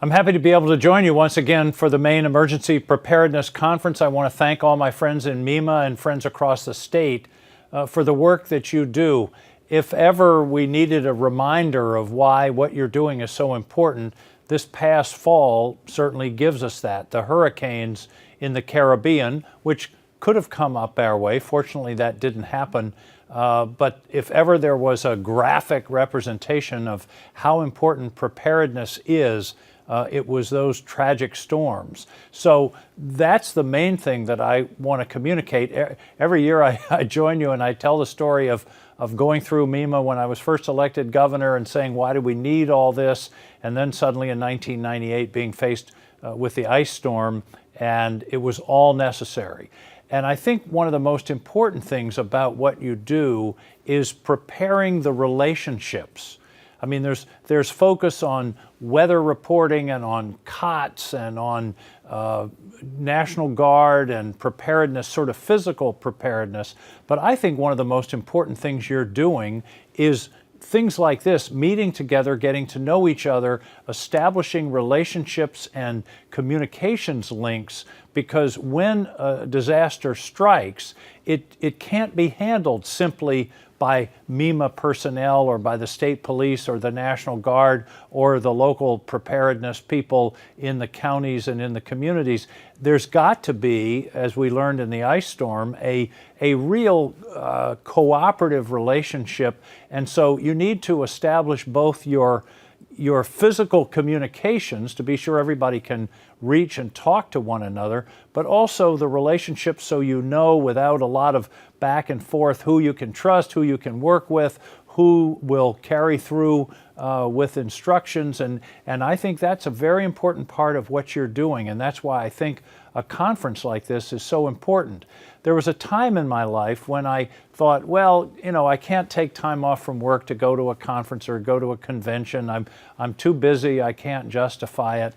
I'm happy to be able to join you once again for the Maine Emergency Preparedness Conference. I want to thank all my friends in MEMA and friends across the state for the work that you do. If ever we needed a reminder of why what you're doing is so important, this past fall certainly gives us that. The hurricanes in the Caribbean, which could have come up our way, fortunately that didn't happen, but if ever there was a graphic representation of how important preparedness is, it was those tragic storms. So that's the main thing that I want to communicate. Every year I join you and I tell the story of going through MEMA when I was first elected governor and saying, why do we need all this? And then suddenly in 1998 being faced with the ice storm, and it was all necessary. And I think one of the most important things about what you do is preparing the relationships. I mean, there's focus on weather reporting and on COTS and on National Guard and preparedness, sort of physical preparedness. But I think one of the most important things you're doing is things like this, meeting together, getting to know each other, establishing relationships and communications links, because when a disaster strikes, it can't be handled simply by MEMA personnel or by the state police or the National Guard or the local preparedness people in the counties and in the communities. There's got to be, as we learned in the ice storm, a real cooperative relationship. And so you need to establish both your physical communications to be sure everybody can reach and talk to one another, but also the relationships so you know without a lot of back and forth who you can trust, who you can work with, who will carry through with instructions. And I think that's a very important part of what you're doing, and that's why I think a conference like this is so important. There was a time in my life when I thought, well, you know, I can't take time off from work to go to a conference or go to a convention. I'm too busy, I can't justify it.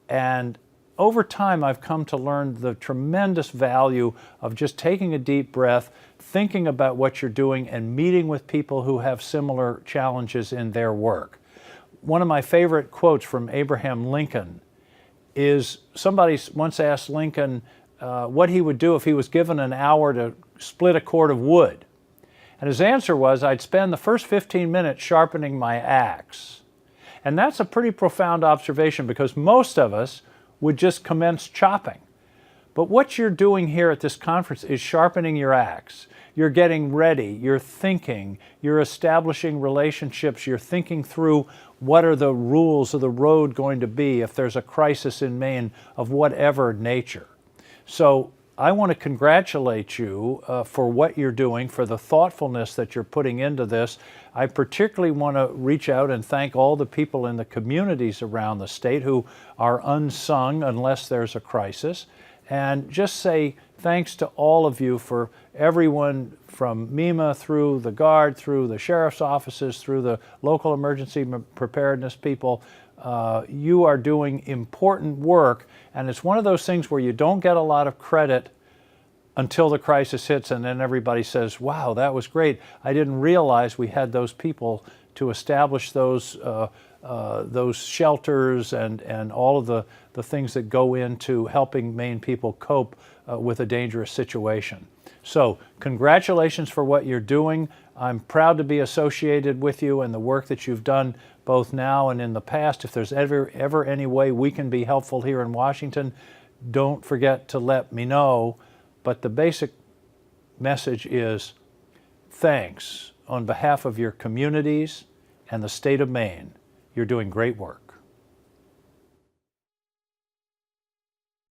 And over time, I've come to learn the tremendous value of just taking a deep breath, thinking about what you're doing, and meeting with people who have similar challenges in their work. One of my favorite quotes from Abraham Lincoln is somebody once asked Lincoln what he would do if he was given an hour to split a cord of wood. And his answer was, I'd spend the first 15 minutes sharpening my axe. And that's a pretty profound observation, because most of us would just commence chopping. But what you're doing here at this conference is sharpening your axe. You're getting ready, you're thinking, you're establishing relationships, you're thinking through what are the rules of the road going to be if there's a crisis in Maine of whatever nature. So I want to congratulate you for what you're doing, for the thoughtfulness that you're putting into this. I particularly want to reach out and thank all the people in the communities around the state who are unsung unless there's a crisis, and just say thanks to all of you, for everyone from MEMA through the Guard, through the sheriff's offices, through the local emergency preparedness people. You are doing important work, and it's one of those things where you don't get a lot of credit until the crisis hits, and then everybody says, wow, that was great. I didn't realize we had those people to establish those shelters and all of the things that go into helping Maine people cope with a dangerous situation. So congratulations for what you're doing. I'm proud to be associated with you and the work that you've done both now and in the past. If there's ever any way we can be helpful here in Washington, don't forget to let me know. But the basic message is thanks on behalf of your communities and the state of Maine. You're doing great work.